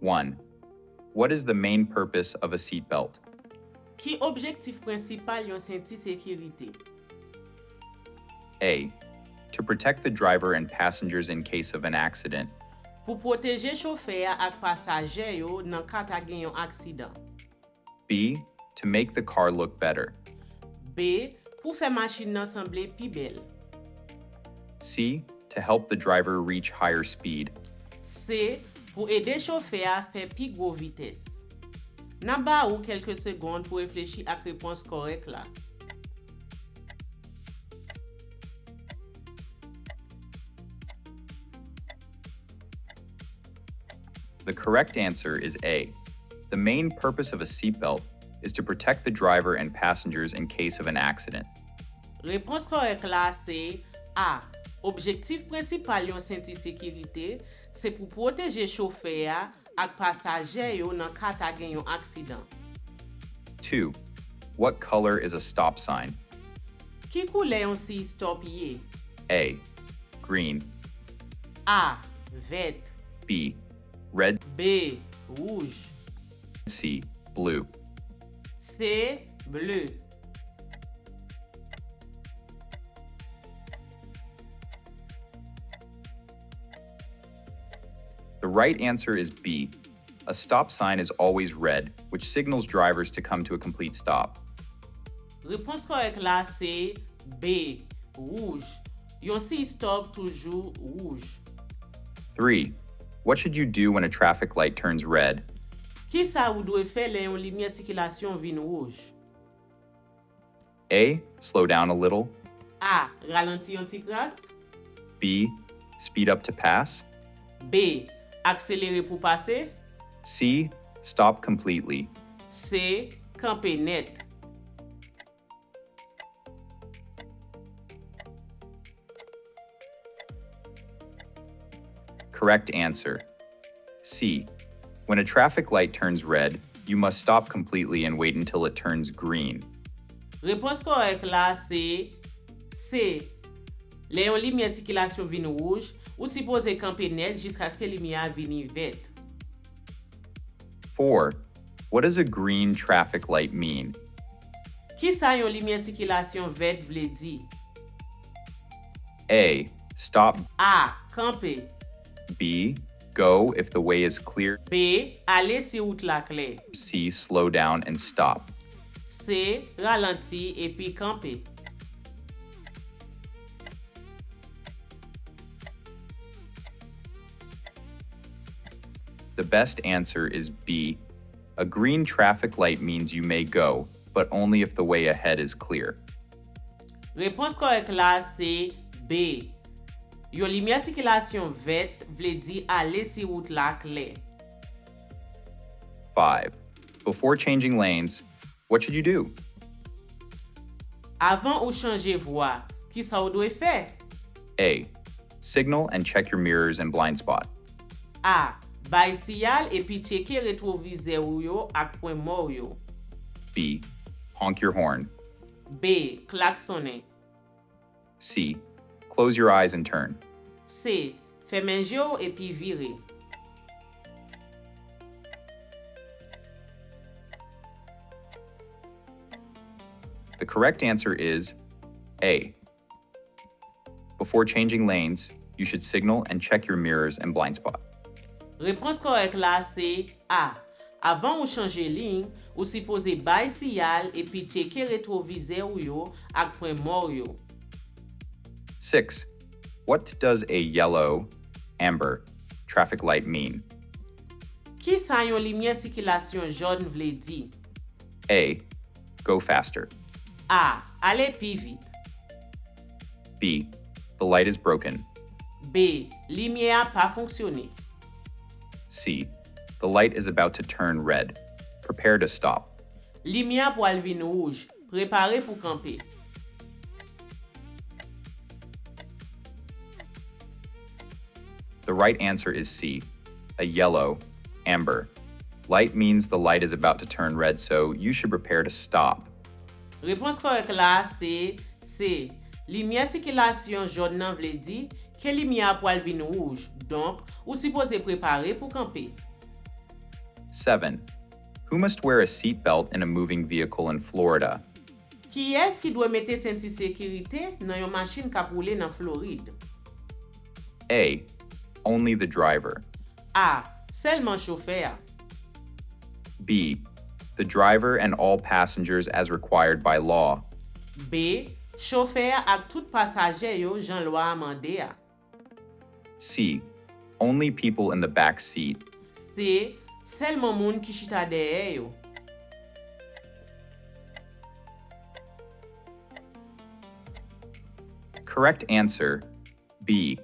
1. What is the main purpose of a seatbelt? Ki objektif prinsipal yon senti sécurité? A. To protect the driver and passengers in case of an accident. Pou proteje chauffeur ak pasager yo nan ka ta gen yon aksidan. B. To make the car look better. B. Pou fè machin nan semble pi bel. C. To help the driver reach higher speed. C. Pou ede chauffeur fè pi gwo vites. Nan ba ou kelke seconde pou reflechi ak repons korek la. The correct answer is A. The main purpose of a seatbelt is to protect the driver and passengers in case of an accident. Repons korek la se A. Objektif prinsipal yon senti sécurité se pou proteje chauffeur ak pasager yo nan ka ta gen yon aksidan. 2. What color is a stop sign? Ki koule yon si stop ye? A. Green. A. Vert. B. Red. B. Rouge. C. Blue. C. Bleu. The right answer is B. A stop sign is always red, which signals drivers to come to a complete stop. Repons korek la se B. Rouge. Yon si stop toujou rouge. 3. What should you do when a traffic light turns red? Ki sa ou dwe fè le yon lumière sikilasyon vin rouge? A. Slow down a little. A. Ralenti yon ti kras. B. Speed up to pass. B. Akselere pou pase. C. Stop completely. C. Kampe net. Correct answer. C. When a traffic light turns red, you must stop completely and wait until it turns green. Repons korek la se C. Le yon lumière sikilasyon vin rouge, ou suppose kampe net jiska ske lumière vini vert. 4. What does a green traffic light mean? Ki sa yon lumière sikilasyon vert vle di? A. Stop. A. Kampe. B. Go if the way is clear. B. Ale si route la kle. C. Slow down and stop. C. Ralenti epi kampe. The best answer is B. A green traffic light means you may go, but only if the way ahead is clear. Repons korek la se B. Yon lumière sikilasyon vert vle di ale si route la kle. 5. Before changing lanes, what should you do? Avan ou chanje voie, ki sa ou dwe fè? A. Signal and check your mirrors and blind spot. A. Bay siyal epi cheke retroviseur ou yo ak pwen mor yo. B. Honk your horn. B. Klaksone. C. Close your eyes and turn. C. Fè menje yo epi vire. The correct answer is A. Before changing lanes, you should signal and check your mirrors and blind spot. Repons korek la se A. Avan ou chanje lign, ou suppose bay siyal epi cheke retroviseur ou yo ak pwen mor yo. 6. What does a yellow, amber, traffic light mean? Ki sa yon lumière sikilasyon jaune vle di? A. Go faster. A. Ale pi vite. B. The light is broken. B. Lumière pa fonksyone. C. The light is about to turn red. Prepare to stop. Lumière pou al vin rouge. Prepare pou kampe. The right answer is C. A yellow, amber. Light means the light is about to turn red, so you should prepare to stop. Repons korek la se C. Lumière sikilasyon jaune nan vle di ke lumière pou al vin rouge. Donk, ou suppose prepare pou kampe. 7. Who must wear a seatbelt in a moving vehicle in Florida? Ki es ki dwe mette senti sécurité nan yon machin kap roule nan Floride? A. Only the driver. A. Selman chauffeur. B. The driver and all passengers as required by law. B. Chauffeur ak tout pasager yo jan lwa amande a. C. Only people in the back seat. C. Selman moun ki chita derrière yo. Correct answer, B.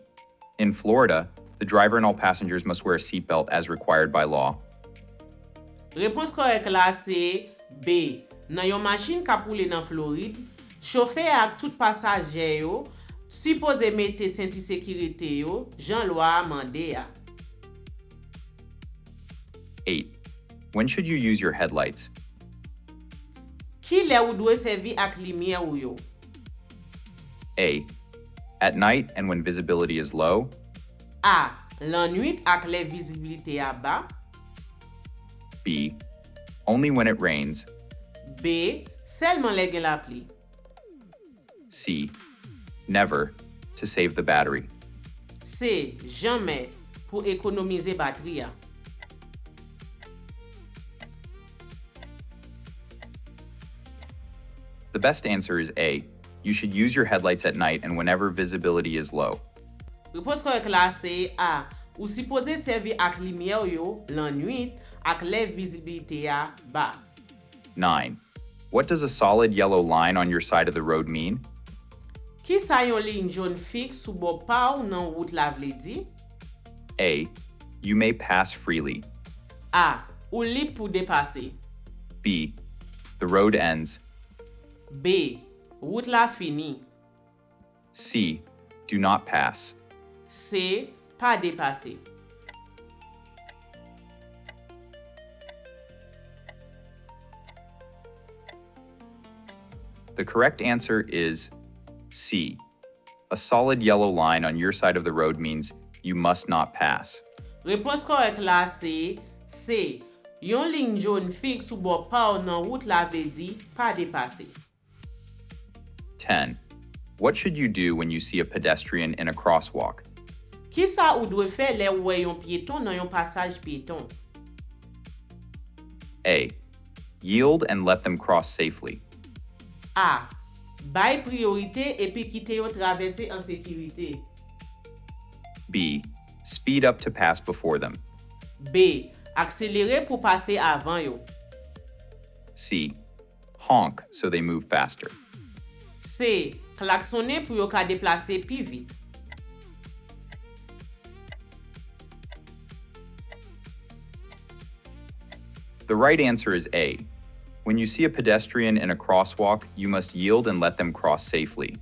In Florida, the driver and all passengers must wear a seatbelt as required by law. Réponse korek la se B. Nan yon machin kap roule nan Floride, chauffeur ak tout pasager yo supposé mette senti sécurité yo jan lwa amande a. 8. When should you use your headlights? Ki le ou dwe servi ak lumière ou yo? A. At night and when visibility is low. A. Lan nuit ak le visibilité a ba. B. Only when it rains. B. Selman le gen la pli. C. Never, to save the battery. C. Jamais, pou ekonomize bateri a. The best answer is A. You should use your headlights at night and whenever visibility is low. Repos korek la se A. Ou supposé servi ak lumière yo lan nuit ak le visibilité a ba. 9. What does a solid yellow line on your side of the road mean? Ki sa yon ligne jaune fixe sou bo pouw nan route la vle di? A. You may pass freely. A. Ou libre pou depase. B. The road ends. B. Route la fini. C. Do not pass. C. Pa depase. The correct answer is C. A solid yellow line on your side of the road means you must not pass. Repons korek la se C. Yon ligne jaune fixe sou bo pouw nan route la vle di pa depase. 10. What should you do when you see a pedestrian in a crosswalk? Ki sa ou dwe fe le wè yon piéton nan yon passage piéton? A. Yield and let them cross safely. A. Bay priorité epi kite yo travesse en sécurité. B. Speed up to pass before them. B. Akselere pou pase avan yo. C. Honk so they move faster. C. Klaksone pou yo ka deplase pi vite. The right answer is A. When you see a pedestrian in a crosswalk, you must yield and let them cross safely.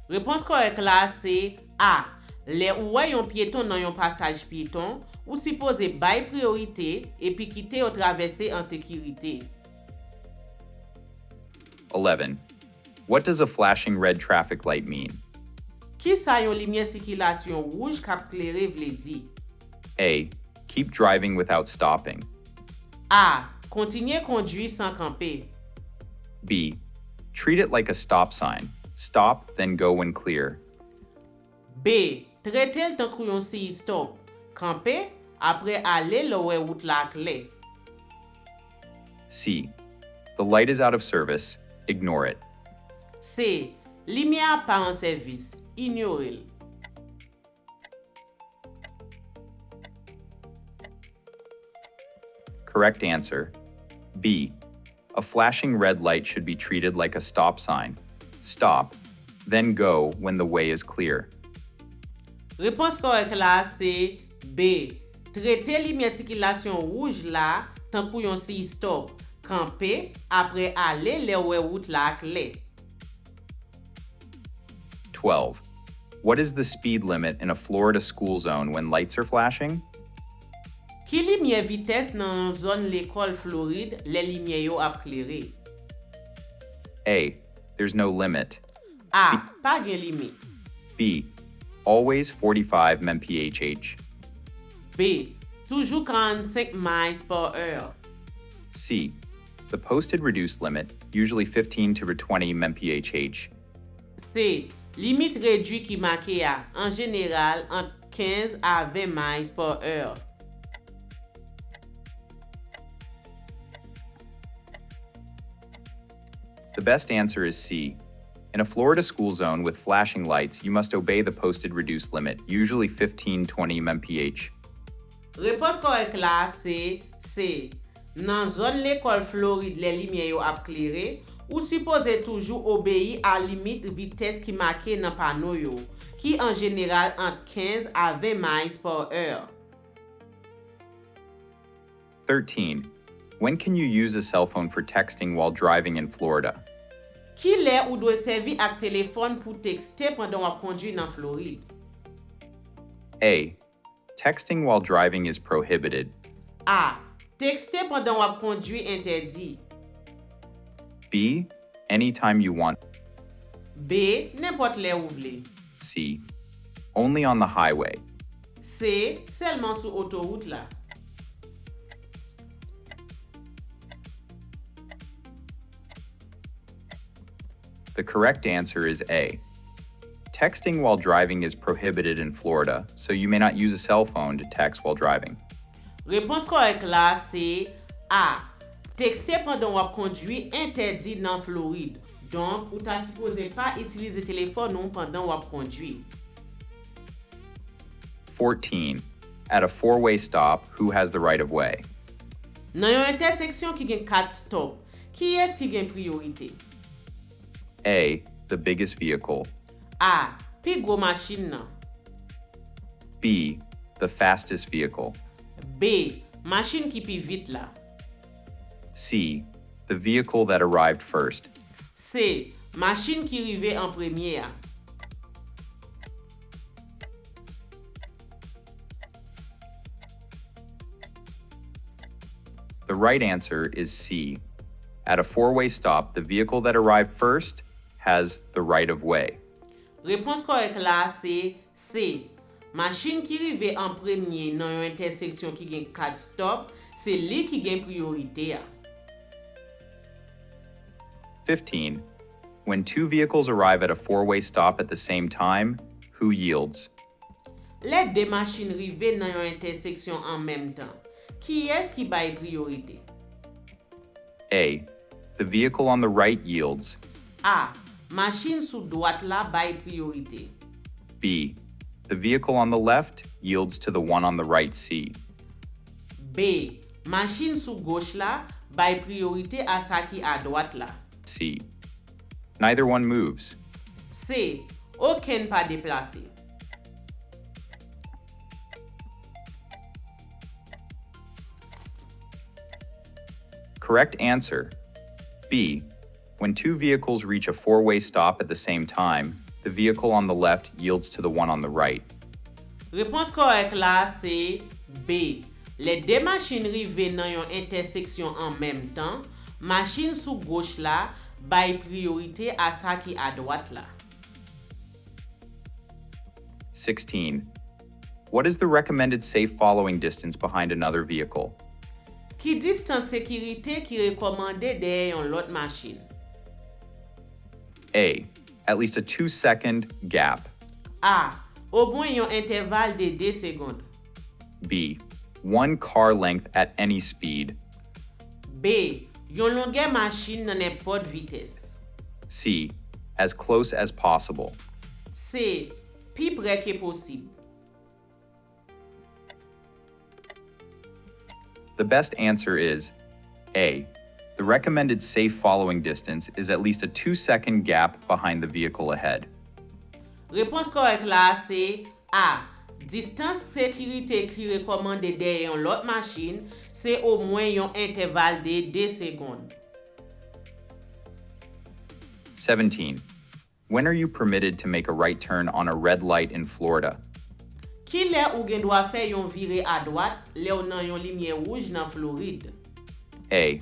Repons korek la se A. Le ou wè yon piéton nan yon passage piéton, ou suppose bay priorité epi kite yo travesse en sécurité. 11. What does a flashing red traffic light mean? Ki sa yon lumière sikilasyon rouge kap klere vle di? A. Keep driving without stopping. A. Kontinye kondwi san kampe. B. Treat it like a stop sign. Stop, then go when clear. B. Trete l tan kou yon si stop. Kampe, apre ale lo wè route la kle. C. The light is out of service. Ignore it. C. Lumière pa an servis. Ignore l. Correct answer. B. A flashing red light should be treated like a stop sign. Stop, then go when the way is clear. Repons korek la se B. Trete lumière sikilasyon rouge la tan kou yon si stop. Kampe, apre ale le wè route la kle. 12. What is the speed limit in a Florida school zone when lights are flashing? Ki lumière vitesse nan zon l'école Floride le lumière yo ap klere? A. There's no limit. A. Pa gen limite. B. Always 45 mph. B. Toujours 45 miles par heure. C. The posted reduced limit, usually 15 to 20 mph. C. Limite réduite qui marquée à, en général, entre 15 à 20 miles par heure. The best answer is C. In a Florida school zone with flashing lights, you must obey the posted reduced limit, usually 15-20 mph. Réponse correcte là, c'est C. Dans zone l'école Floride, les lumières yo ap clairé, ou supposé toujours obéir à limite vitesse qui marquée dans panneau yo, qui en général entre 15 à 20 miles par heure. 13. When can you use a cell phone for texting while driving in Florida? Qui lè ou doit servir ak téléphone pour texter pendant wap conduit dans Floride? A. Texting while driving is prohibited. A. Texter pendant wap conduit interdit. B. Anytime you want. B. N'importe lè ou vle. C. Only on the highway. C. Seulement sur autoroute là. The correct answer is A. Texting while driving is prohibited in Florida, so you may not use a cell phone to text while driving. Réponse correcte là, c'est A. Texter pendant wap conduit interdit dans Floride. Donc, ou ta supposé pas utiliser téléphone ou pendant wap conduit. 14. At a four-way stop, who has the right of way? Nan yon intersection qui gen 4 stop, qui est qui gen priorité? A. The biggest vehicle. A. Pi gros machine nan. B. The fastest vehicle. B. Machine qui pi vite là. C. The vehicle that arrived first. C. Machine qui rive en premier. The right answer is C. At a four-way stop, the vehicle that arrived first has the right of way. Réponse correcte là, c'est C. Machine qui rive en premier dans yon intersection qui gen 4 stop, c'est li qui gen priorité. 15. When two vehicles arrive at a four-way stop at the same time, who yields? Les deux machines rive dans yon intersection en même temps. Qui est qui bail priorité? A. The vehicle on the right yields. A. Machine sous droite là bail priorité. B. The vehicle on the left yields to the one on the right. C. B. Machine sous gauche là bail priorité à sa qui à droite là. C. Neither one moves. C. Aucun pas déplacé. Correct answer. B. When two vehicles reach a four-way stop at the same time, the vehicle on the left yields to the one on the right. Réponse correcte là, c'est B. Les deux machines rive dans yon intersection en même temps, machine sous gauche là, bail priorité à sa qui à droite là. 16. What is the recommended safe following distance behind another vehicle? Qui distance sécurité qui recommandé derrière yon l'autre machine? A. At least a 2-second gap. A. Au moins yon intervalle de 2 secondes. B. 1 car length at any speed. B. Yon longueur machine nan n'importe vitesse. C. As close as possible. C. Pi près que possible. The best answer is A. The recommended safe following distance is at least a 2-second gap behind the vehicle ahead. Réponse correcte là, c'est A. Distance sécurité qui recommandé derrière l'autre machine, c'est au moins yon intervalle de 2 secondes. 17. When are you permitted to make a right turn on a red light in Florida? Qui lè ou gen doit faire yon viré à droite, lè ou nan yon lumière rouge nan Floride? A.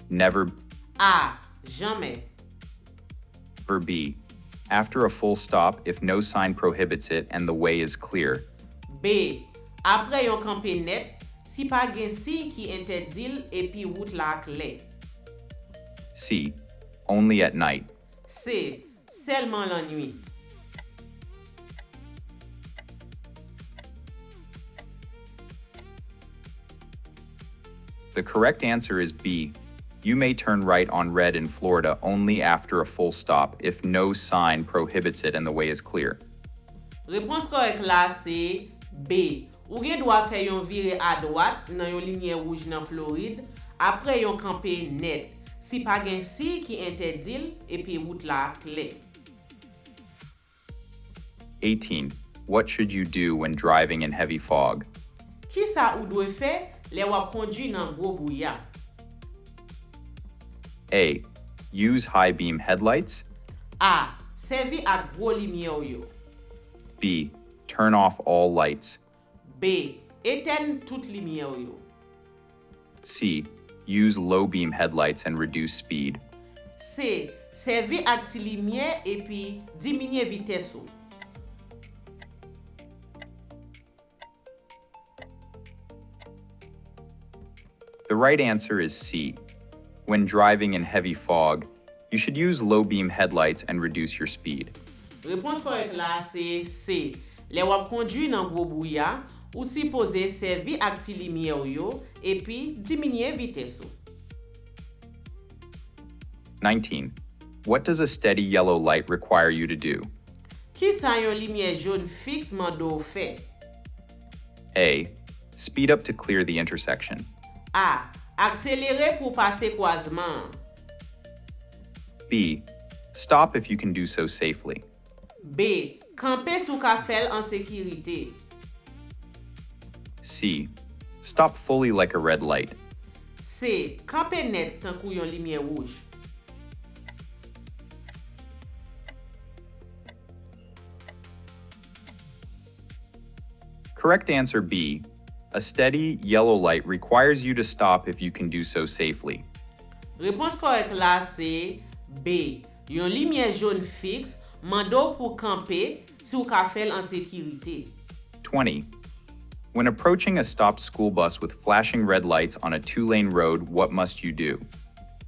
Never. A. Jamais. For B. After a full stop if no sign prohibits it and the way is clear. B. Après yon campé net, si pa gen si ki interdil epi wout la clé. C. Only at night. C. Seulement la nuit. The correct answer is B. You may turn right on red in Florida only after a full stop if no sign prohibits it and the way is clear. Réponse correcte là c'est B. Ou gen doit fè yon vire à droite nan yon ligne rouge nan Floride, après yon campé net. Si pa gen si ki interdil epi wout la clé. 18. What should you do when driving in heavy fog? Ki sa ou dwe fè le wap kondwi nan gros bouya? A. Use high beam headlights. A. Servi ak gros lumière yo. B. Turn off all lights. B. Éteindre toute lumière yo. C. Use low beam headlights and reduce speed. C. Servi ak ti lumière epi diminye vitesse ou. The right answer is C. When driving in heavy fog, you should use low beam headlights and reduce your speed. Réponse correcte là c'est C. Le wap kondwi nan gros bouya, ou si pose servi ak ti lumière yo epi diminye vitesse ou. 19. What does a steady yellow light require you to do? Ki sa yon lumière jaune fixe mando fè? A. Speed up to clear the intersection. A. Akselere pou pase croisement. B. Stop if you can do so safely. B. Kampe sou ka fel en sécurité. C. Stop fully like a red light. C. Kampe net tan kou yon lumière rouge. Correct answer B. A steady yellow light requires you to stop if you can do so safely. Réponse correcte là c'est B. Yon lumière jaune fixe mando pou kampe si ou ka fel en sécurité. 20. When approaching a stopped school bus with flashing red lights on a two-lane road, what must you do?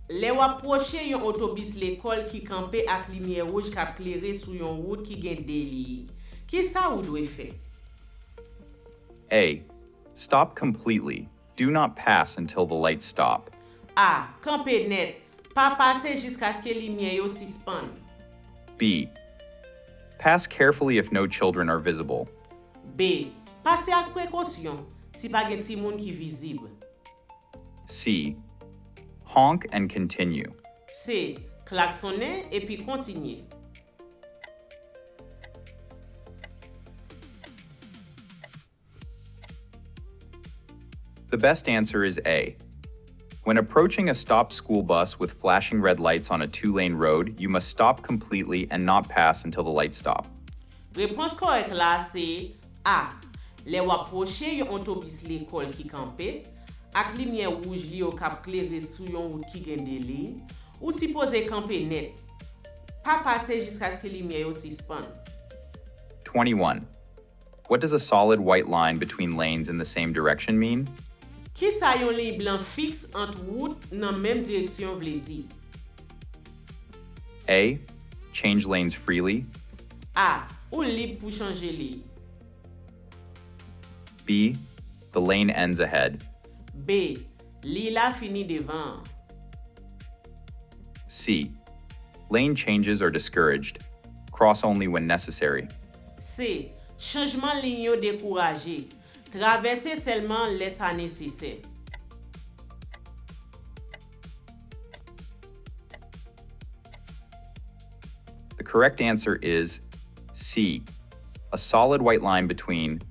Le wap proche yon otobis l'école ki kampe ak lumière rouge kap klere sou yon route ki gen deli. Ki sa ou dwe fè? A. Stop completely. Do not pass until the lights stop. A. Kampe net. Pa pase jiska ske lumière yo sispande. B. Pass carefully if no children are visible. B. Pase ak prekosyon si pa gen ti moun ki vizible. C. Honk and continue. C. Klaksone epi kontinye. The best answer is A. When approaching a stopped school bus with flashing red lights on a two-lane road, you must stop completely and not pass until the lights stop. Réponse correcte là c'est A. Le wap proche yon otobis l'école ki kampe, ak lumière rouge li yo kap klere sou yon route ki gen deli, ou si pose kampe net. Pa pase jiska ske lumière yo sispande. 21. What does a solid white line between lanes in the same direction mean? Ki sa yon ligne blanc fixe entre route nan menm direksyon vle di? A. Change lanes freely. A. Ou libre pou chanje li. B. The lane ends ahead. B. Li la fini devan. C. Lane changes are discouraged. Cross only when necessary. C. Changement ligne yo découragé. Traverser seulement les sa nécessaire. The correct answer is C. A solid white line between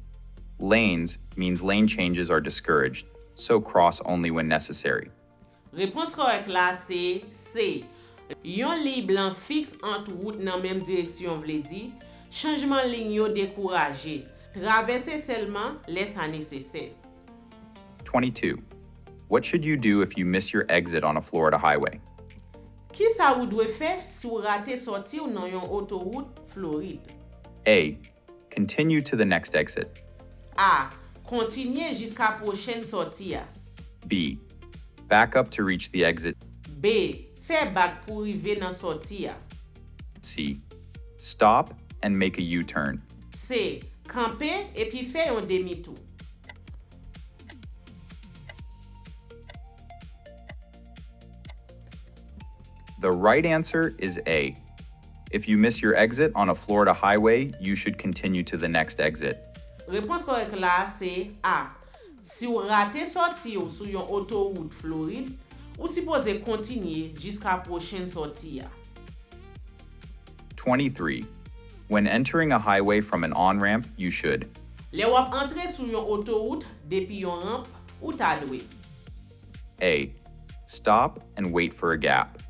lanes means lane changes are discouraged, so cross only when necessary. Réponse correcte là c'est C. Yon li blanc fixe entre route nan même direction vle di, changement ligne yo découragé. Traverser seulement les sa nécessaire. 22. What should you do if you miss your exit on a Florida highway? Ki sa ou dwe fè si ou rate sorti ou nan yon autoroute Floride? A. Continue to the next exit. A. Kontinye jiska prochaine sorti ya. B. Back up to reach the exit. B. Fè bak pou rive nan sorti ya. C. Stop and make a U-turn. C. Kampe epi fè yon demi-tour. The right answer is A. If you miss your exit on a Florida highway, you should continue to the next exit. Repons korek la se A. Si ou rate sorti yo sou yon autoroute Floride, ou suppose kontinye jiska prochaine sorti ya. 23. When entering a highway from an on-ramp, you should Le wap entre sou yon autoroute depi yon ramp ou ta dwe. A. Stop and wait for a gap.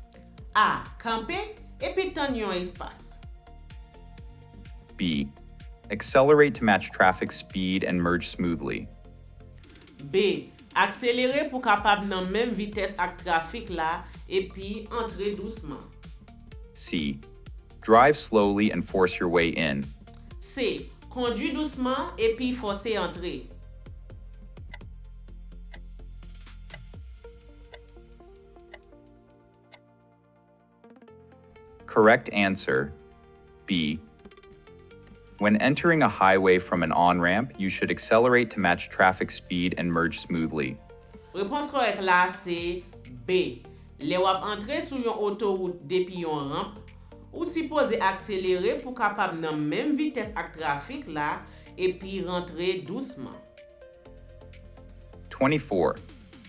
A. Kampe epi tan yon espas. B. Accelerate to match traffic speed and merge smoothly. B. Akselere pou kapab nan menm vites ak trafik la epi entre douceman. C. Drive slowly and force your way in. C. Kondwi douceman epi force entre. Correct answer, B. When entering a highway from an on-ramp, you should accelerate to match traffic speed and merge smoothly. Repons korek la se B. Le wap entre sou yon autoroute depi yon ramp, ou suppose akselere pou kapab nan menm vites ak trafik la epi rentre douceman. 24.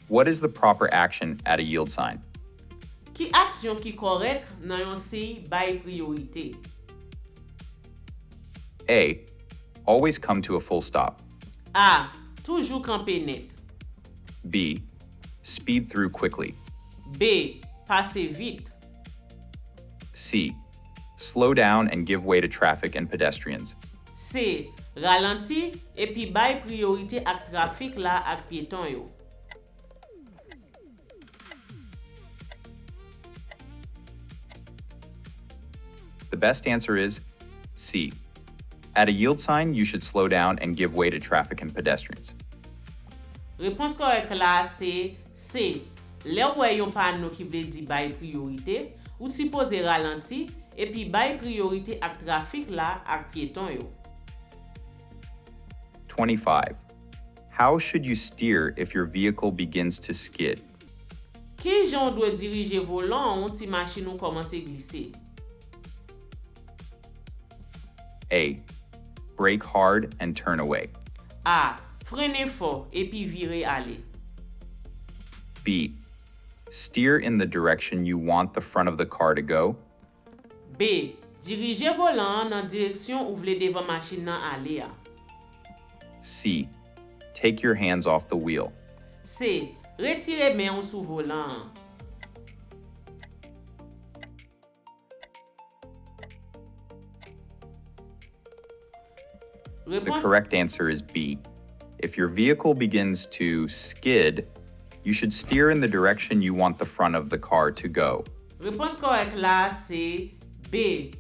What is the proper action at a yield sign? Ki aksyon ki korek nan yon seyi bay priorite? A. Always come to a full stop. A. Toujou kampe net. B. Speed through quickly. B. Pase vite. C. Slow down and give way to traffic and pedestrians. C. Ralanti epi bay priorite ak trafik la ak pieton yo. The best answer is C. At a yield sign, you should slow down and give way to traffic and pedestrians. Repons korek la se C. Le wè yon panneau ki vle di bay priorite, ou suppose ralanti epi bay priorite ak trafik la ak pieton yo. 25. How should you steer if your vehicle begins to skid? Ki jan dwe dirije volan ou si machin ou komanse glisse? A. Brake hard and turn away. A. Frene fort epi vire ale. B. Steer in the direction you want the front of the car to go. B. Dirije volan nan direksyon ou vle devan machin nan ale ya. C. Take your hands off the wheel. C. Retire men ou sou volan. The correct answer is B. If your vehicle begins to skid, you should steer in the direction you want the front of the car to go. Repons korek la se B.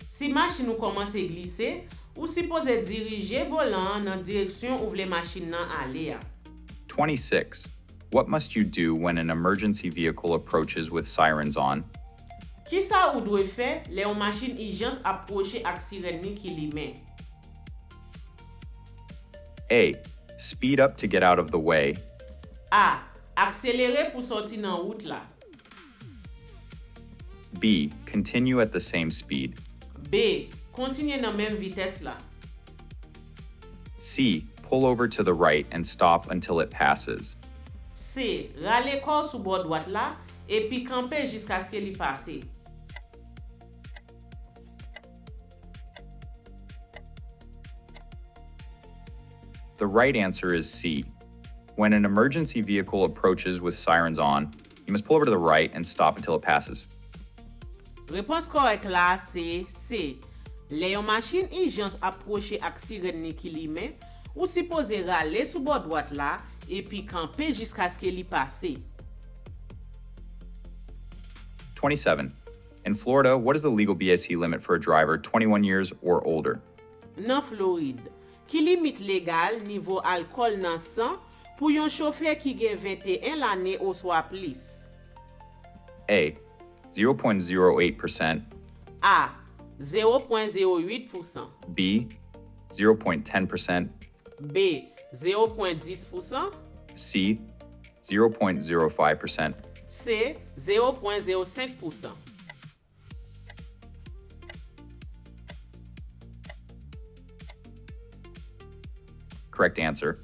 Si machin ou komanse glisse, ou suppose dirije volan nan direksyon ou vle machin nan ale ya. 26. What must you do when an emergency vehicle approaches with sirens on? Ki sa ou dwe fe le yon machin ijans aproche ak siren ni ki li men? A. Speed up to get out of the way. A. Akselere pou sorti nan wout la. B. Continue at the same speed. B. Kontinye nan menm vites la. C. Pull over to the right and stop until it passes. C. Rale kor sou bord droit la, epi kampe jiska ske li pase. The right answer is C. When an emergency vehicle approaches with sirens on, you must pull over to the right and stop until it passes. Repons korek la se C. Le yon machin ijans aproche ak siren ni ki li men, ou suppose rale sou bord droit la, epi kampe jiska ske li pase. 27. In Florida, what is the legal BAC limit for a driver 21 years or older? Nan Floride, Ki limite legal niveau alcool nan sang pou yon chauffeur ki gen 21 l'année ou soit plus? A. 0.08%. A. 0.08%. B. 0.10%. B. 0.10%. C. 0.05%. C. 0.05%. Correct answer.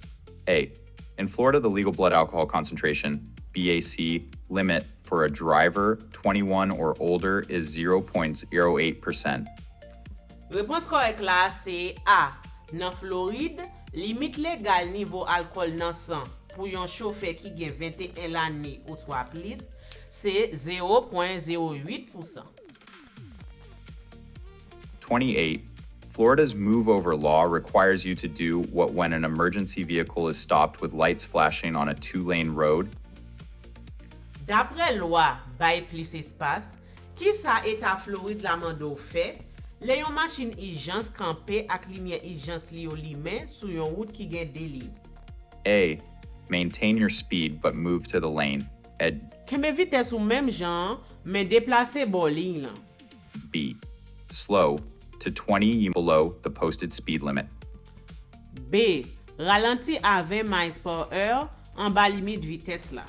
A. In Florida, the legal blood alcohol concentration, BAC, limit for a driver 21 or older is 0.08%. Réponse correcte là c'est A. Nan Floride, limite légal niveau alcool nan sang pour yon chauffeur qui gen 21 l'année ou soit plus, c'est 0.08%. 28. Florida's move over law requires you to do what when an emergency vehicle is stopped with lights flashing on a two-lane road. D'après loi bay plus espace, ki sa État Floride la mando fait, le yon machine urgence campé ak lumière urgence li yo li men sou yon route ki gen deli. A. Maintain your speed but move to the lane. Kembe vitesse ou même jan, men déplacer bo ligne lan. B. Slow to 20 below the posted speed limit. B. Ralenti à 20 miles per heure en bas limite vitesse la.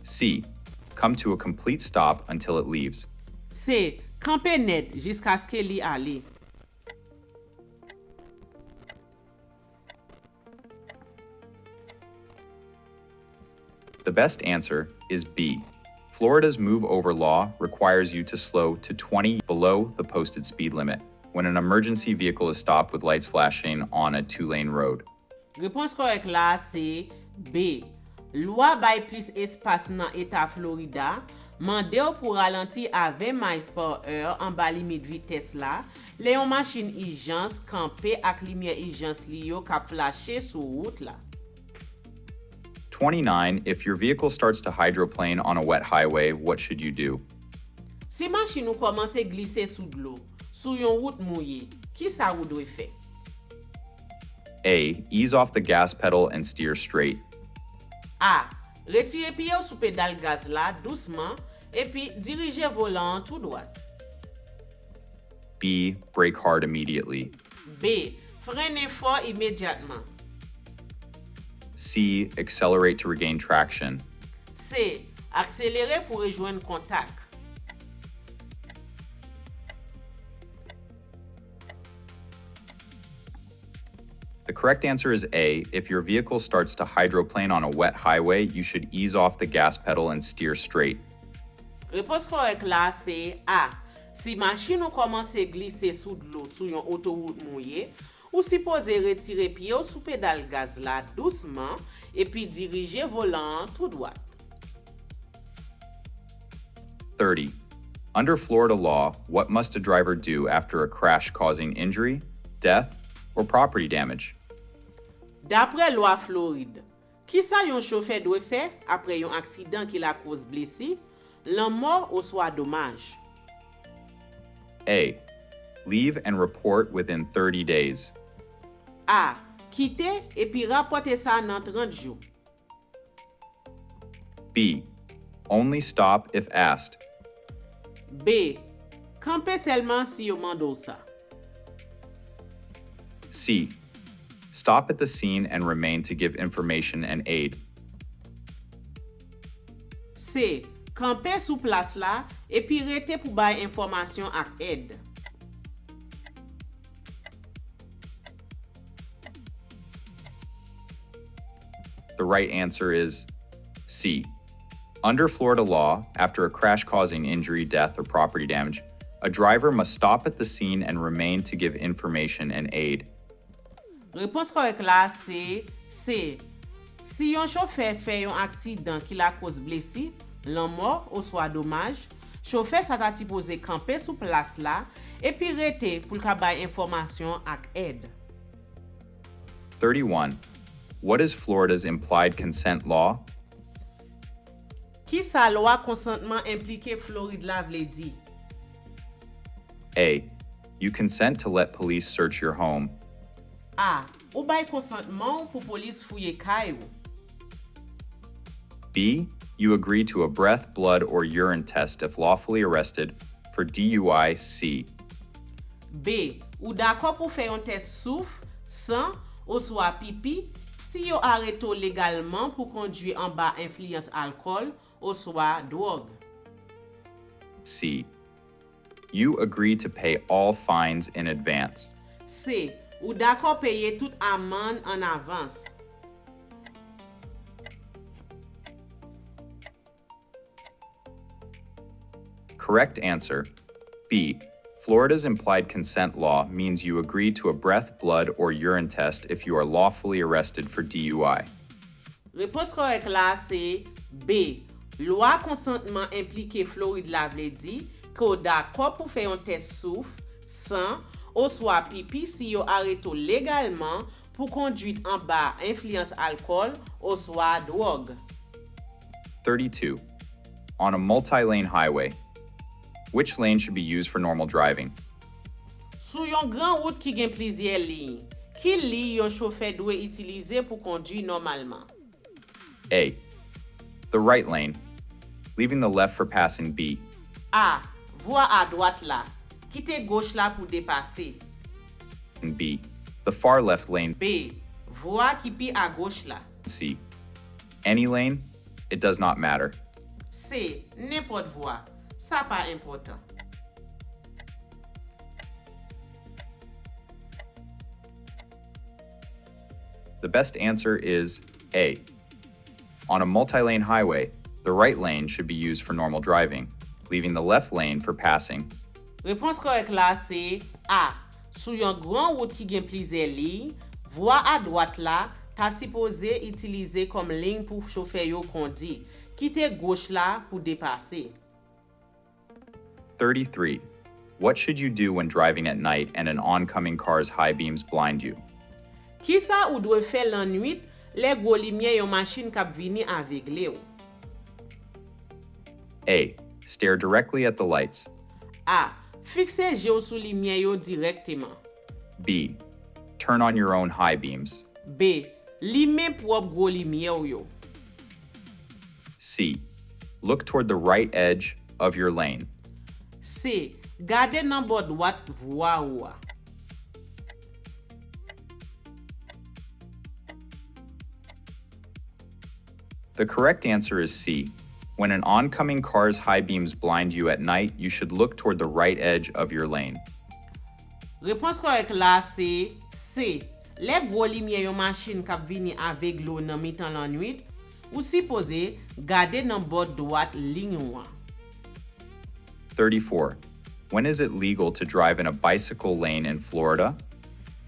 C. Come to a complete stop until it leaves. C. Camper net jusqu'à ce que li ale. The best answer is B. Florida's move over law requires you to slow to 20 below the posted speed limit when an emergency vehicle is stopped with lights flashing on a two-lane road. Réponse correcte là c'est B. Loi bay plus espace nan État Florida, mande ou pour ralentir à 20 miles per heure en bas limite vitesse la, le yon machine urgence campé ak lumière urgence li yo kap flashe sou route la. 29. If your vehicle starts to hydroplane on a wet highway, what should you do? Si machine ou komanse glisse sou d'lo, sou yon route mouye, ki sa ou dwe fe? A. Ease off the gas pedal and steer straight. A. Retire pied ou sou pédale gaz la doucement et puis dirige volant tout droit. B. Brake hard immediately. B. Freine fort immédiatement. C. Accelerate to regain traction. C. Accélérer pour rejoindre contact. The correct answer is A. If your vehicle starts to hydroplane on a wet highway, you should ease off the gas pedal and steer straight. Réponse correcte là c'est A. Si machine ou komanse glisse sou d'lo sou yon autoroute mouye, ou suppose retire pied ou sou pédale gaz la doucement et puis dirige volant tout droit. 30. Under Florida law, what must a driver do after a crash causing injury, death, or property damage? D'après loi Floride, ki sa yon chauffeur dwe fè apre yon accident ki la cause blessi, l'an mort ou soit dommage? A. Leave and report within 30 days. A. Quitte et puis rapporte sa nan 30 jours. B. Only stop if asked. B. Camper seulement si yo mando sa. C. Stop at the scene and remain to give information and aid. C. Camper sou place la et puis rete pou bay informasyon ak aide. The right answer is C. Under Florida law, after a crash causing injury, death, or property damage, a driver must stop at the scene and remain to give information and aid. Réponse correcte là c'est C. Si yon chauffeur fait yon accident qui la cause blessi, l'an mort ou soit dommage, chauffeur sa ta supposé camper sous place là et puis rete pour ka bay information ak aide. 31. What is Florida's implied consent law? Ki sa loi consentement impliqué Floride la vle di? A. You consent to let police search your home. A. Ou bay konsentman pou polis fouye kay ou. B. You agree to a breath, blood, or urine test if lawfully arrested for DUI. C. B. Ou d'akor pou fè yon test souf, sang, ou swa pipi, si yo areto legalman pou kondwi an ba influence alkol, ou swa drog. C. You agree to pay all fines in advance. C. Ou d'akor paye tout amende en avans. Correct answer. B. Florida's implied consent law means you agree to a breath, blood, or urine test if you are lawfully arrested for DUI. Repos korek la se B. Loi konsentman implike Floride la vle di ko d'akor pou fè yon test souf, sang, ou swa pipi si yo areto legalman pou konduit an ba influence alkol ou swa drog. 32. On a multi-lane highway, which lane should be used for normal driving? Sou yon gran route ki gen plizye ligne, ki li yon chauffeur dwe itilize pou kondui normalman? A. The right lane, leaving the left for passing. B. A. Voie à droite la, kite gauche la pou depase. And B. The far left lane. B. Voie ki pi à gauche la. C. Any lane, it does not matter. C. N'importe voie, sa pa important. The best answer is A. On a multi-lane highway, the right lane should be used for normal driving, leaving the left lane for passing. Repons korek la se A. Sou yon gran route ki gen plize ligne, voie à droite la ta suppose itilize kom ligne pou chauffeur yo kondi, kite gauche la pou depase. 33. What should you do when driving at night and an oncoming car's high beams blind you? Ki sa ou dwe fè lan nuit le gwo limye yon machin kap vini avegle ou? A. Stare directly at the lights. A. Fikse je ou sou limye yo direkteman. B. Turn on your own high beams. B. Lime prop gwo limye ou yo. C. Look toward the right edge of your lane. C. Gade nan bo dwat voie ou a. The correct answer is C. When an oncoming car's high beams blind you at night, you should look toward the right edge of your lane. Repons korek la se C. Le gwo limye yon machin kap vini aveglo nan mitan lan nuit, ou suppose gade nan bo dwat ligne ou a. 34. When is it legal to drive in a bicycle lane in Florida?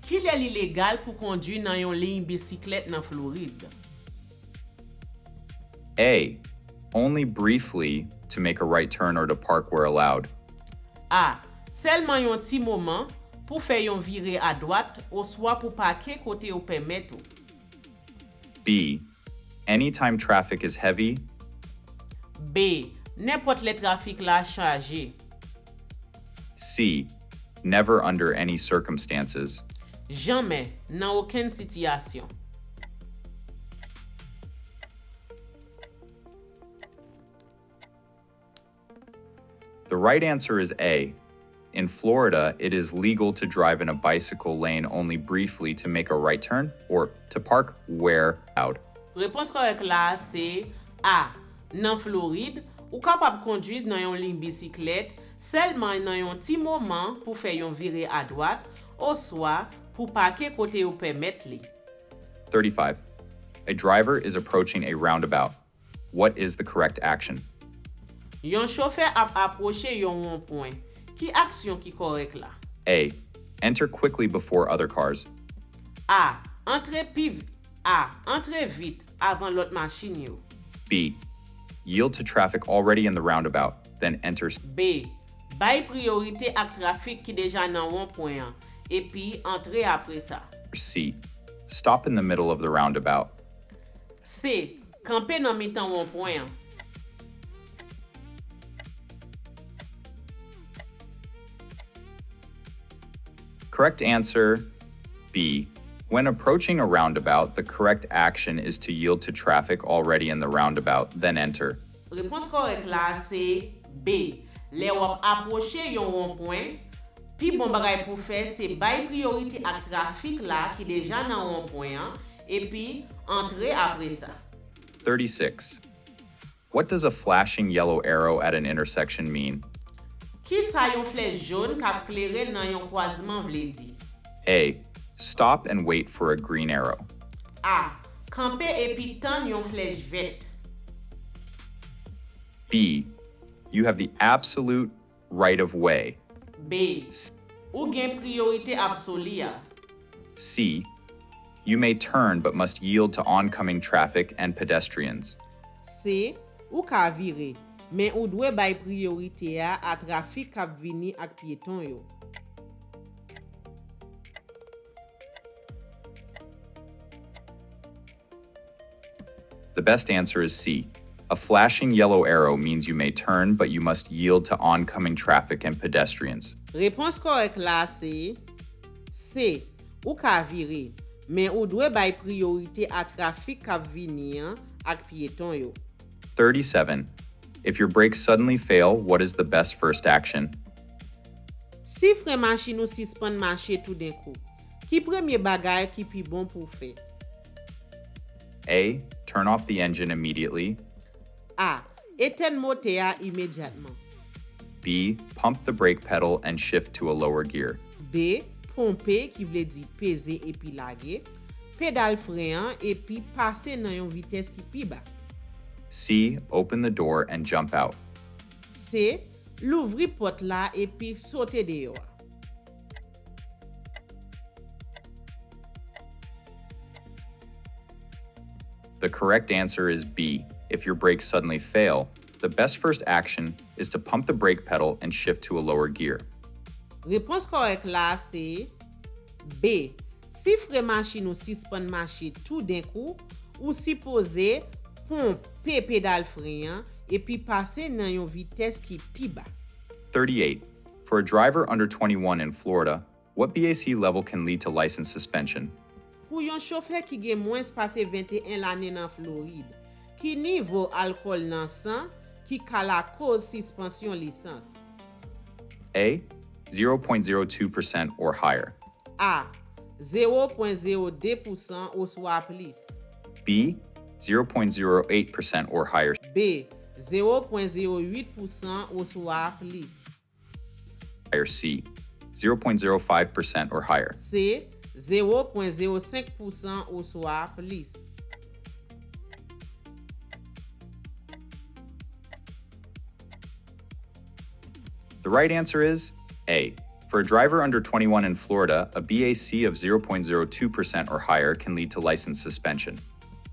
Ki lè li legal pou kondui nan yon ligne bisiklet nan Floride? A. Only briefly to make a right turn or to park where allowed. A. Selman yon ti moman pou fè yon vire à droite ou swa pou pake kote ou pèmèt ou. B. Anytime traffic is heavy. B. N'importe le trafik la chargé. C. Never under any circumstances. Jamais, nan aucune situation. The right answer is A. In Florida, it is legal to drive in a bicycle lane only briefly to make a right turn or to park where allowed. Repons korek la se A. Nan Floride, ou kapab konduit nan yon ligne bisiklet selman nan yon ti moman pou fè yon vire à droite ou swa pou pake kote ou pèmèt li. 35. A driver is approaching a roundabout. What is the correct action? Yon chauffeur ap aproche yon rond-point. Ki aksyon ki korek la? A. Enter quickly before other cars. A. Entre vite avant lot machin yo. B. Yield to traffic already in the roundabout, then enter. B. Bay priorite ak trafik ki deja nan rond-point an, epi entre apre sa. C. Stop in the middle of the roundabout. C. Kampe nan mitan rond-point an. Correct answer, B. When approaching a roundabout, the correct action is to yield to traffic already in the roundabout, then enter. Réponse correcte là c'est B. Les wap approche yon rond-point, pi bon bagay pou fè c'est bay priorité ak trafik là ki deja nan rond-point et puis entrer après ça. 36. What does a flashing yellow arrow at an intersection mean? Ki sa yon flèche jaune kap klere nan yon croisement vle di? A. Stop and wait for a green arrow. A. Kampe epi tan yon flèche verte. B. You have the absolute right of way. B. Ou gen priorité absolue ya. C. You may turn but must yield to oncoming traffic and pedestrians. C. Ou ka vire, men ou dwe bay priorité ya a trafik kap vini ak piéton yo. The best answer is C. A flashing yellow arrow means you may turn, but you must yield to oncoming traffic and pedestrians. Réponse correcte là c'est C. Ou ka vire, men ou dwe bay priorité a trafik kap vini ak piéton yo. 37. If your brakes suddenly fail, what is the best first action? Si fre machin ou suspend marche tout d'un coup, ki premye bagay ki pi bon pou fè? A. Turn off the engine immediately. A. Eten mote ya immédiatement. B. Pump the brake pedal and shift to a lower gear. B. Pompe ki vle di peze epi lage, pedal frein epi pase nan yon vites ki pi ba. C. Open the door and jump out. C. Louvri pot la epi sote deyo. The correct answer is B. If your brakes suddenly fail, the best first action is to pump the brake pedal and shift to a lower gear. Réponse correcte là c'est B. Si fre machin ou suspend marche tout d'un coup, ou suppose pompe pedal frein epi pase nan yon vites ki pi ba. 38. For a driver under 21 in Florida, what BAC level can lead to license suspension? Pou yon chauffeur ki gen mwens pase 21 l'année nan Floride, ki niveau alcool nan sang ki ka la cause suspension lisans? A. 0.02% or higher. A. 0.02% ou soit plus. B. 0.08% or higher. B. 0.08% ou soit plus. C. 0.05% or higher. C. 0.05% ou soit plus. The right answer is A. For a driver under 21 in Florida, a BAC of 0.02% or higher can lead to license suspension.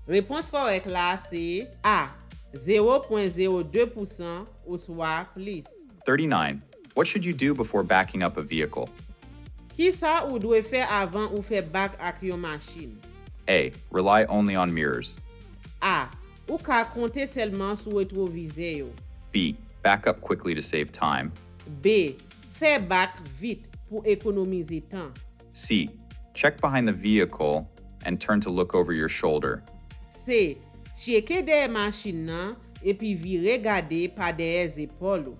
Réponse correcte là c'est A. 0.02% ou soit plus. 39. What should you do before backing up a vehicle? Ki sa ou dwe fè avant ou fè back ak yon machine? A. Rely only on mirrors. A. Ou ka konte selman sou retroviseur yo. B. Back up quickly to save time. B. Fè back vite pou ekonomize tan. C. Check behind the vehicle and turn to look over your shoulder. C. Cheke deye machine nan epi vire gade pa deye zepol ou.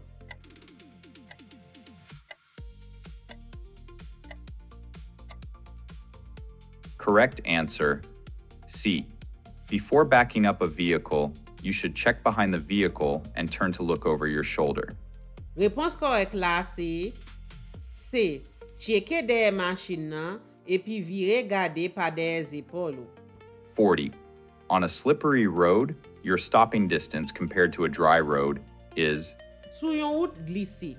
Correct answer, C. Before backing up a vehicle, you should check behind the vehicle and turn to look over your shoulder. Réponse correcte là c'est C. Cheke deye machine nan epi vire gade pa deye zepol ou. 40. On a slippery road, your stopping distance compared to a dry road is... Sou yon route glisse,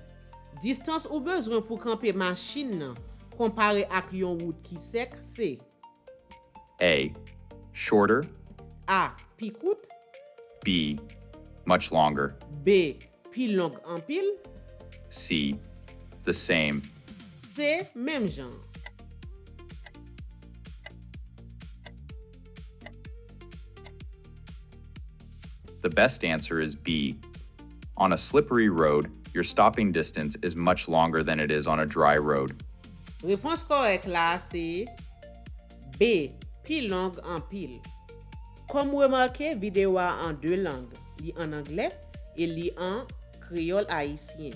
distance ou bezwen pou kampe machine nan kompare ak yon route ki sek se A. Shorter. A. Pi koute. B. Much longer. B. Pi long an pil. C. The same. C. Même jan. The best answer is B. On a slippery road, your stopping distance is much longer than it is on a dry road. Réponse correcte là c'est B. Pi langue en pile. Comme remarqué, vidéo en deux langues, li en anglais et li en créole haïtien.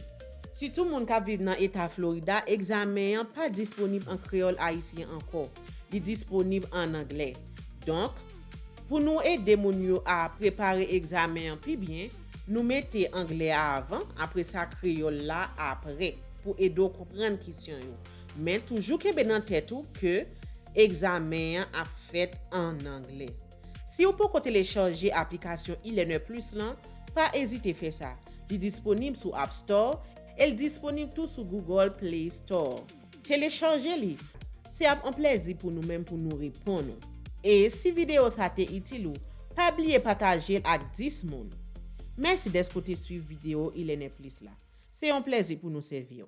Si tout le monde qui vit dans l'État Florida, examen pas disponible en créole haïtien encore, il est disponible en anglais. Donc, pour nous aider à préparer l'examen plus bien, nous mettons anglais avant, après ça créole là après, pour aider à comprendre la question. Mais toujours que ben en tête que l'examen a fait en anglais. Si vous pouvez télécharger l'application e-learner plus là, pas hésiter à faire ça. Il est disponible sur App Store et disponible tout sur Google Play Store. Téléchargez-le. C'est un plaisir pour nous-mêmes pour nous répondre. Et si la vidéo ça t'est utile, pas oublier partager avec 10 personnes. Merci d'être suivre la vidéo e-learner plus là. C'est un plaisir pour nous servir.